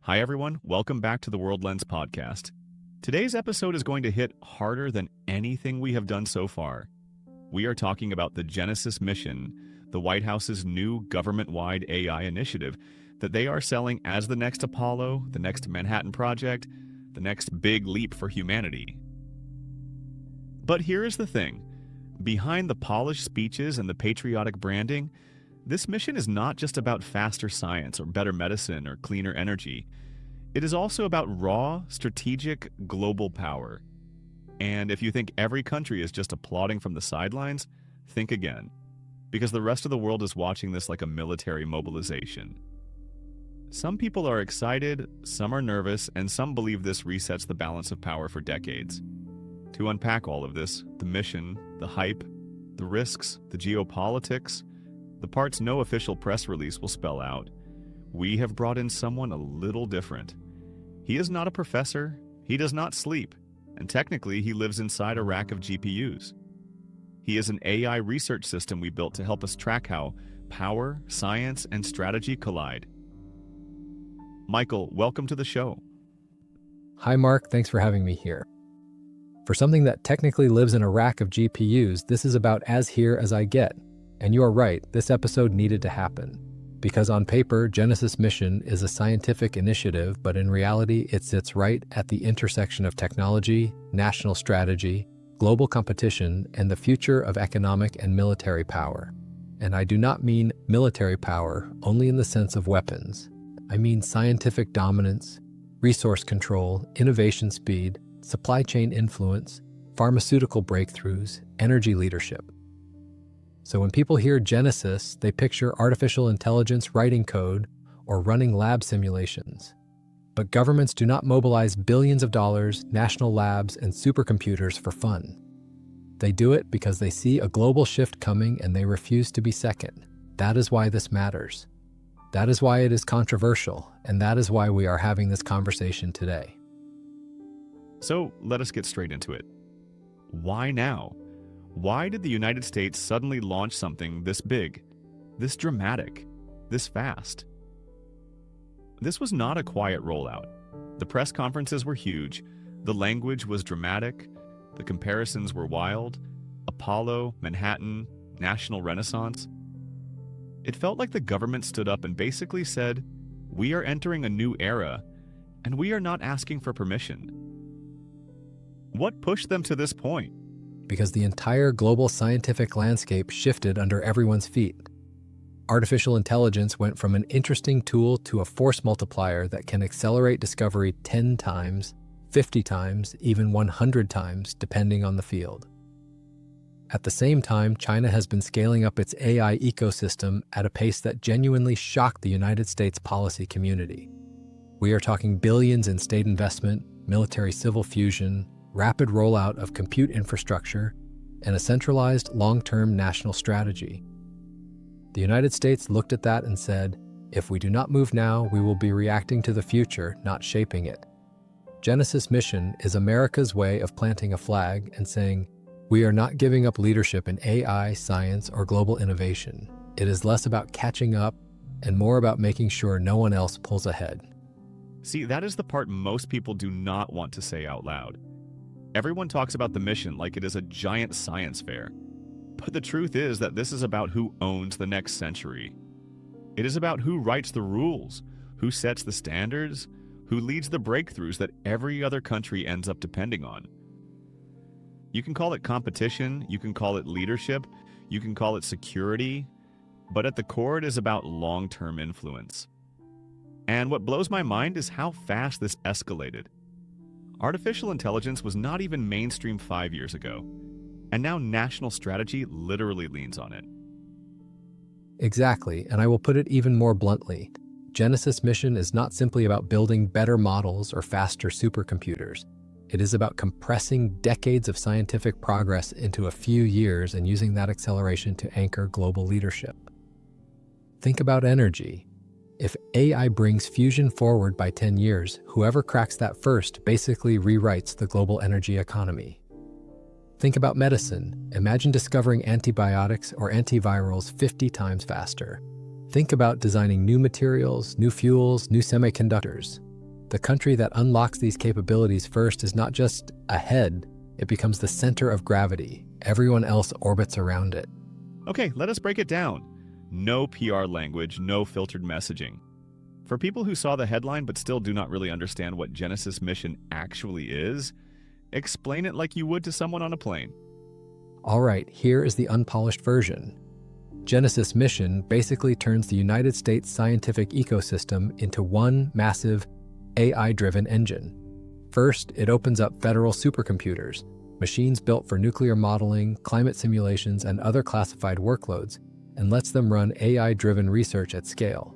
Hi, everyone. Welcome back to the World Lens podcast. Today's episode is going to hit harder than anything we have done so far. We are talking about the Genesis mission, the White House's new government-wide AI initiative that they are selling as the next Apollo, the next Manhattan Project, the next big leap for humanity. But here is the thing. Behind the polished speeches and the patriotic branding, this mission is not just about faster science or better medicine or cleaner energy. It is also about raw, strategic, global power. And if you think every country is just applauding from the sidelines, think again. Because the rest of the world is watching this like a military mobilization. Some people are excited, some are nervous, and some believe this resets the balance of power for decades. To unpack all of this, the mission, the hype, the risks, the geopolitics, the parts no official press release will spell out, we have brought in someone a little different. He is not a professor, he does not sleep, and technically he lives inside a rack of GPUs. He is an AI research system we built to help us track how power, science, and strategy collide. Michael, welcome to the show. Hi, Mark. Thanks for having me here. For something that technically lives in a rack of GPUs, this is about as here as I get. And you are right, this episode needed to happen. Because on paper, Genesis Mission is a scientific initiative, but in reality, it sits right at the intersection of technology, national strategy, global competition, and the future of economic and military power. And I do not mean military power only in the sense of weapons. I mean scientific dominance, resource control, innovation speed, supply chain influence, pharmaceutical breakthroughs, energy leadership. So when people hear Genesis, they picture artificial intelligence writing code or running lab simulations. But governments do not mobilize billions of dollars, national labs, and supercomputers for fun. They do it because they see a global shift coming and they refuse to be second. That is why this matters. That is why it is controversial, and that is why we are having this conversation today. So let us get straight into it. Why now? Why did the United States suddenly launch something this big, this dramatic, this fast? This was not a quiet rollout. The press conferences were huge, the language was dramatic, the comparisons were wild. Apollo, Manhattan, National Renaissance. It felt like the government stood up and basically said, "We are entering a new era, and we are not asking for permission." What pushed them to this point? Because the entire global scientific landscape shifted under everyone's feet. Artificial intelligence went from an interesting tool to a force multiplier that can accelerate discovery 10 times, 50 times, even 100 times, depending on the field. At the same time, China has been scaling up its AI ecosystem at a pace that genuinely shocked the United States policy community. We are talking billions in state investment, military-civil fusion, rapid rollout of compute infrastructure, and a centralized long-term national strategy. The United States looked at that and said, if we do not move now, we will be reacting to the future, not shaping it. Genesis Mission is America's way of planting a flag and saying, we are not giving up leadership in AI, science, or global innovation. It is less about catching up and more about making sure no one else pulls ahead. See, that is the part most people do not want to say out loud. Everyone talks about the mission like it is a giant science fair. But the truth is that this is about who owns the next century. It is about who writes the rules, who sets the standards, who leads the breakthroughs that every other country ends up depending on. You can call it competition, you can call it leadership, you can call it security, but at the core it is about long-term influence. And what blows my mind is how fast this escalated. Artificial intelligence was not even mainstream 5 years ago, and now national strategy literally leans on it. Exactly, and I will put it even more bluntly. Genesis Mission is not simply about building better models or faster supercomputers. It is about compressing decades of scientific progress into a few years and using that acceleration to anchor global leadership. Think about energy. If AI brings fusion forward by 10 years, whoever cracks that first basically rewrites the global energy economy. Think about medicine. Imagine discovering antibiotics or antivirals 50 times faster. Think about designing new materials, new fuels, new semiconductors. The country that unlocks these capabilities first is not just ahead, it becomes the center of gravity. Everyone else orbits around it. Okay, let us break it down. No PR language, no filtered messaging. For people who saw the headline but still do not really understand what Genesis mission actually is, explain it like you would to someone on a plane. All right, here is the unpolished version. Genesis mission basically turns the United States scientific ecosystem into one massive AI-driven engine. First, it opens up federal supercomputers, machines built for nuclear modeling, climate simulations, and other classified workloads, and lets them run AI-driven research at scale.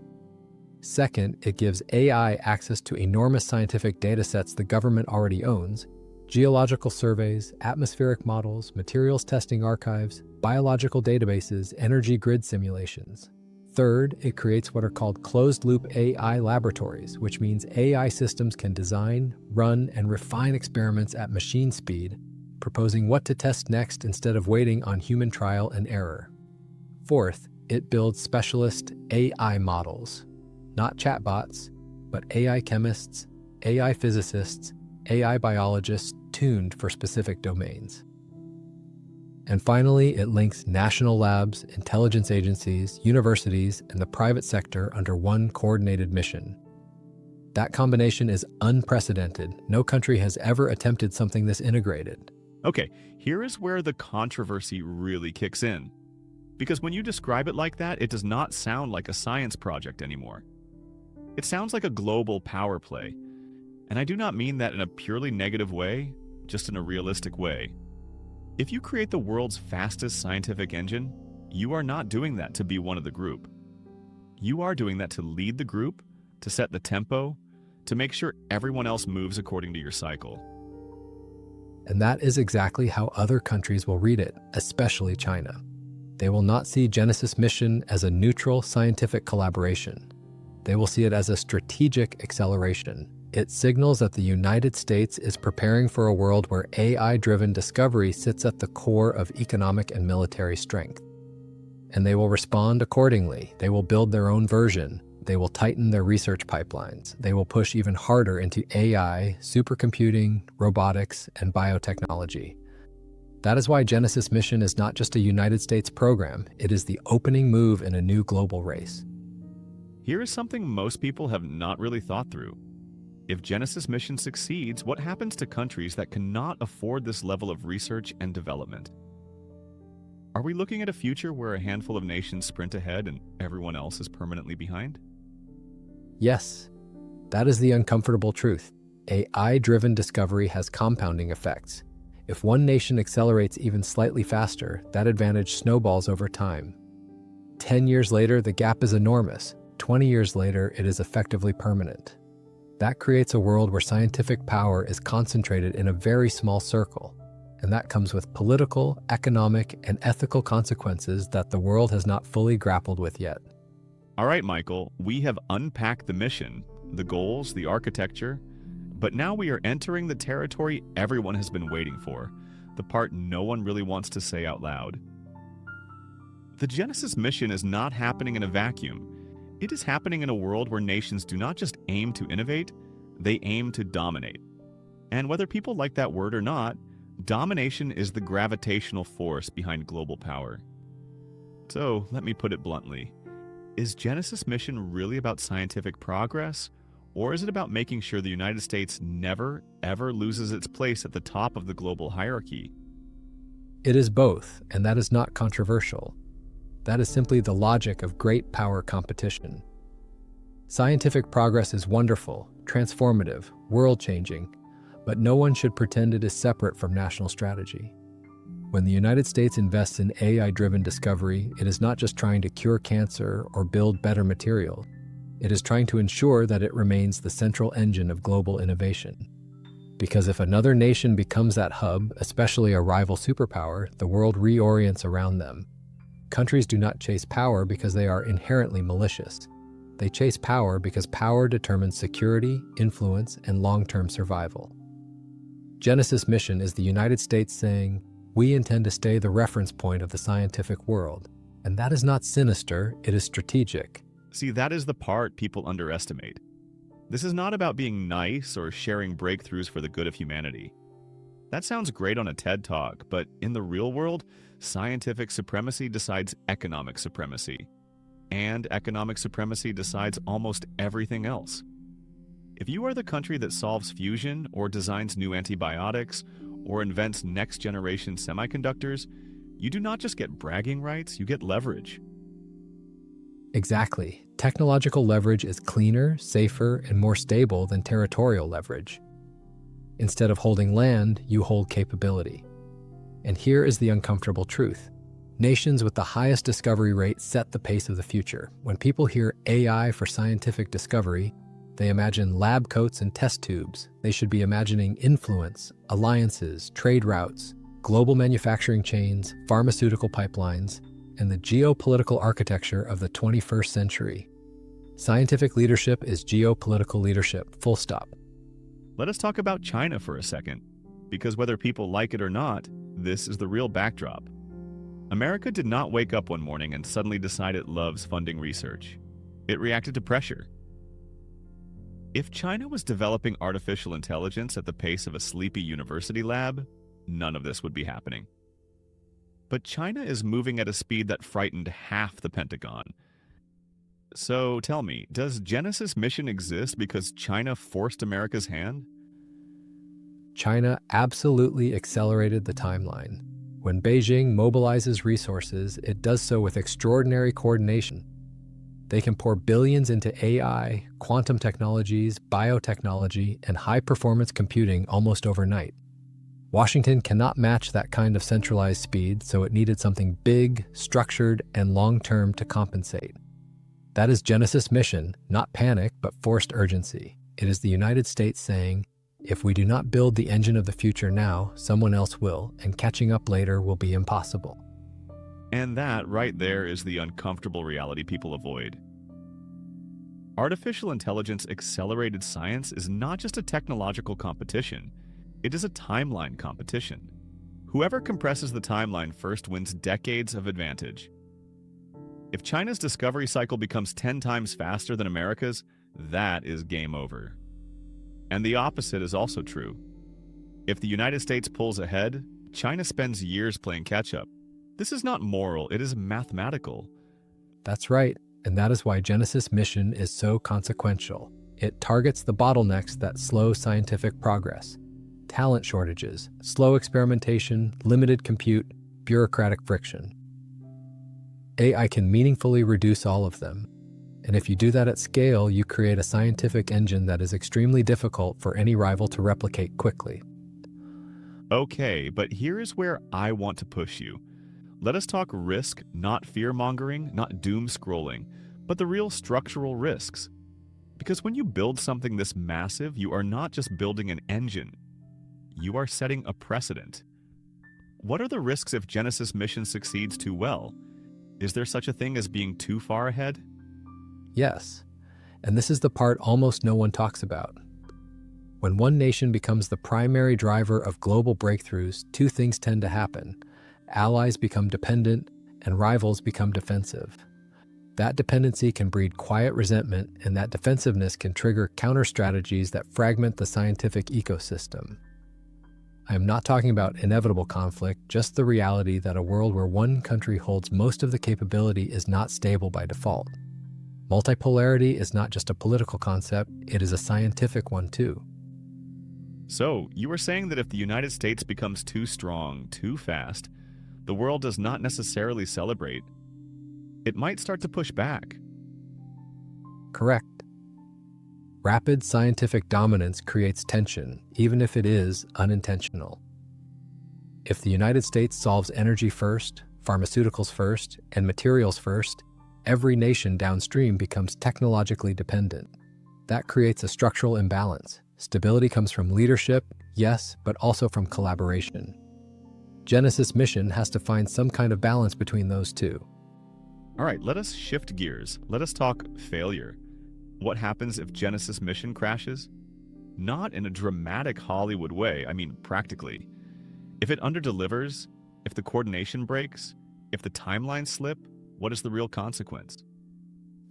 Second, it gives AI access to enormous scientific datasets the government already owns: geological surveys, atmospheric models, materials testing archives, biological databases, energy grid simulations. Third, it creates what are called closed-loop AI laboratories, which means AI systems can design, run, and refine experiments at machine speed, proposing what to test next instead of waiting on human trial and error. Fourth, it builds specialist AI models, not chatbots, but AI chemists, AI physicists, AI biologists tuned for specific domains. And finally, it links national labs, intelligence agencies, universities, and the private sector under one coordinated mission. That combination is unprecedented. No country has ever attempted something this integrated. Okay, here is where the controversy really kicks in. Because when you describe it like that, it does not sound like a science project anymore. It sounds like a global power play. And I do not mean that in a purely negative way, just in a realistic way. If you create the world's fastest scientific engine, you are not doing that to be one of the group. You are doing that to lead the group, to set the tempo, to make sure everyone else moves according to your cycle. And that is exactly how other countries will read it, especially China. They will not see Genesis mission as a neutral scientific collaboration. They will see it as a strategic acceleration. It signals that the United States is preparing for a world where AI-driven discovery sits at the core of economic and military strength. And they will respond accordingly. They will build their own version. They will tighten their research pipelines. They will push even harder into AI, supercomputing, robotics, and biotechnology. That is why Genesis mission is not just a United States program. It is the opening move in a new global race. Here is something most people have not really thought through. If Genesis mission succeeds, what happens to countries that cannot afford this level of research and development? Are we looking at a future where a handful of nations sprint ahead and everyone else is permanently behind? Yes, that is the uncomfortable truth. AI-driven discovery has compounding effects. If one nation accelerates even slightly faster, that advantage snowballs over time. 10 years later, the gap is enormous. 20 years later, it is effectively permanent. That creates a world where scientific power is concentrated in a very small circle, and that comes with political, economic, and ethical consequences that the world has not fully grappled with yet. All right, Michael, we have unpacked the mission, the goals, the architecture, but now we are entering the territory everyone has been waiting for, the part no one really wants to say out loud. The Genesis mission is not happening in a vacuum. It is happening in a world where nations do not just aim to innovate, they aim to dominate. And whether people like that word or not, domination is the gravitational force behind global power. So, let me put it bluntly. Is Genesis mission really about scientific progress, or is it about making sure the United States never, ever loses its place at the top of the global hierarchy? It is both, and that is not controversial. That is simply the logic of great power competition. Scientific progress is wonderful, transformative, world-changing, but no one should pretend it is separate from national strategy. When the United States invests in AI-driven discovery, it is not just trying to cure cancer or build better material. It is trying to ensure that it remains the central engine of global innovation. Because if another nation becomes that hub, especially a rival superpower, the world reorients around them. Countries do not chase power because they are inherently malicious. They chase power because power determines security, influence, and long-term survival. Genesis mission is the United States saying, we intend to stay the reference point of the scientific world. And that is not sinister, it is strategic. See, that is the part people underestimate. This is not about being nice or sharing breakthroughs for the good of humanity. That sounds great on a TED Talk, but in the real world, scientific supremacy decides economic supremacy. And economic supremacy decides almost everything else. If you are the country that solves fusion or designs new antibiotics or invents next-generation semiconductors, you do not just get bragging rights, you get leverage. Exactly. Technological leverage is cleaner, safer, and more stable than territorial leverage. Instead of holding land, you hold capability. And here is the uncomfortable truth. Nations with the highest discovery rate set the pace of the future. When people hear AI for scientific discovery, they imagine lab coats and test tubes. They should be imagining influence, alliances, trade routes, global manufacturing chains, pharmaceutical pipelines, and the geopolitical architecture of the 21st century. Scientific leadership is geopolitical leadership, full stop. Let us talk about China for a second, because whether people like it or not, this is the real backdrop. America did not wake up one morning and suddenly decide it loves funding research. It reacted to pressure. If China was developing artificial intelligence at the pace of a sleepy university lab, none of this would be happening. But China is moving at a speed that frightened half the Pentagon. So tell me, does Genesis mission exist because China forced America's hand? China absolutely accelerated the timeline. When Beijing mobilizes resources, it does so with extraordinary coordination. They can pour billions into AI, quantum technologies, biotechnology, and high-performance computing almost overnight. Washington cannot match that kind of centralized speed, so it needed something big, structured, and long-term to compensate. That is Genesis mission, not panic, but forced urgency. It is the United States saying, if we do not build the engine of the future now, someone else will, and catching up later will be impossible. And that, right there, is the uncomfortable reality people avoid. Artificial intelligence accelerated science is not just a technological competition, it is a timeline competition. Whoever compresses the timeline first wins decades of advantage. If China's discovery cycle becomes 10 times faster than America's, that is game over. And the opposite is also true. If the United States pulls ahead, China spends years playing catch-up. This is not moral, it is mathematical. That's right, and that is why Genesis mission is so consequential. It targets the bottlenecks that slow scientific progress. Talent shortages, slow experimentation, limited compute, bureaucratic friction. AI can meaningfully reduce all of them. And if you do that at scale, you create a scientific engine that is extremely difficult for any rival to replicate quickly. Okay, but here is where I want to push you. Let us talk risk, not fear-mongering, not doom-scrolling, but the real structural risks. Because when you build something this massive, you are not just building an engine. You are setting a precedent. What are the risks if Genesis mission succeeds too well? Is there such a thing as being too far ahead? Yes, and this is the part almost no one talks about. When one nation becomes the primary driver of global breakthroughs, two things tend to happen. Allies become dependent, and rivals become defensive. That dependency can breed quiet resentment, and that defensiveness can trigger counter-strategies that fragment the scientific ecosystem. I am not talking about inevitable conflict, just the reality that a world where one country holds most of the capability is not stable by default. Multipolarity is not just a political concept, it is a scientific one too. So, you are saying that if the United States becomes too strong, too fast, the world does not necessarily celebrate. It might start to push back. Correct. Rapid scientific dominance creates tension, even if it is unintentional. If the United States solves energy first, pharmaceuticals first, and materials first, every nation downstream becomes technologically dependent. That creates a structural imbalance. Stability comes from leadership, yes, but also from collaboration. Genesis mission has to find some kind of balance between those two. All right, let us shift gears. Let us talk failure. What happens if Genesis mission crashes? Not in a dramatic Hollywood way, I mean practically. If it underdelivers, if the coordination breaks, if the timelines slip, what is the real consequence?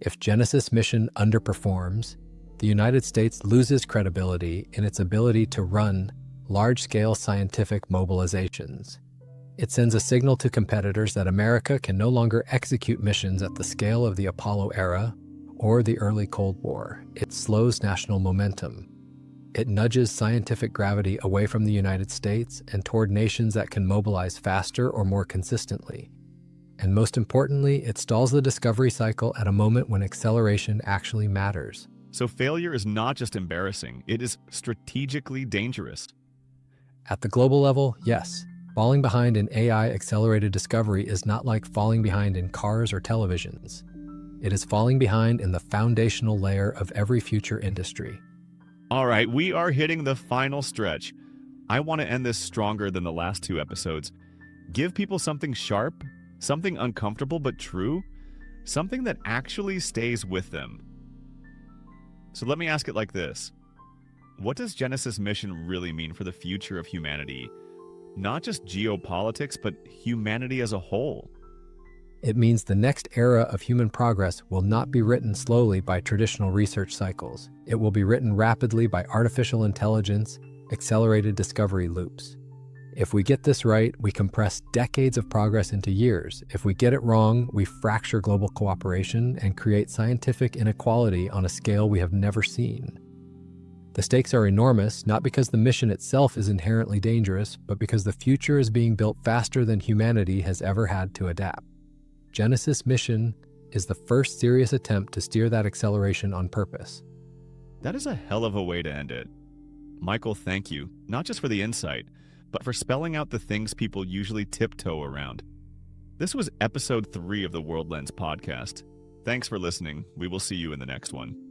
If Genesis mission underperforms, the United States loses credibility in its ability to run large-scale scientific mobilizations. It sends a signal to competitors that America can no longer execute missions at the scale of the Apollo era or the early Cold War. It slows national momentum. It nudges scientific gravity away from the United States and toward nations that can mobilize faster or more consistently. And most importantly, it stalls the discovery cycle at a moment when acceleration actually matters. So failure is not just embarrassing, it is strategically dangerous. At the global level, yes. Falling behind in AI-accelerated discovery is not like falling behind in cars or televisions. It is falling behind in the foundational layer of every future industry. All right, we are hitting the final stretch. I want to end this stronger than the last two episodes. Give people something sharp, something uncomfortable but true, something that actually stays with them. So let me ask it like this. What does Genesis mission really mean for the future of humanity? Not just geopolitics, but humanity as a whole. It means the next era of human progress will not be written slowly by traditional research cycles. It will be written rapidly by artificial intelligence, accelerated discovery loops. If we get this right, we compress decades of progress into years. If we get it wrong, we fracture global cooperation and create scientific inequality on a scale we have never seen. The stakes are enormous, not because the mission itself is inherently dangerous, but because the future is being built faster than humanity has ever had to adapt. Genesis mission is the first serious attempt to steer that acceleration on purpose. That is a hell of a way to end it. Michael, thank you, not just for the insight, but for spelling out the things people usually tiptoe around. This was episode 3 of the World Lens podcast. Thanks for listening. We will see you in the next one.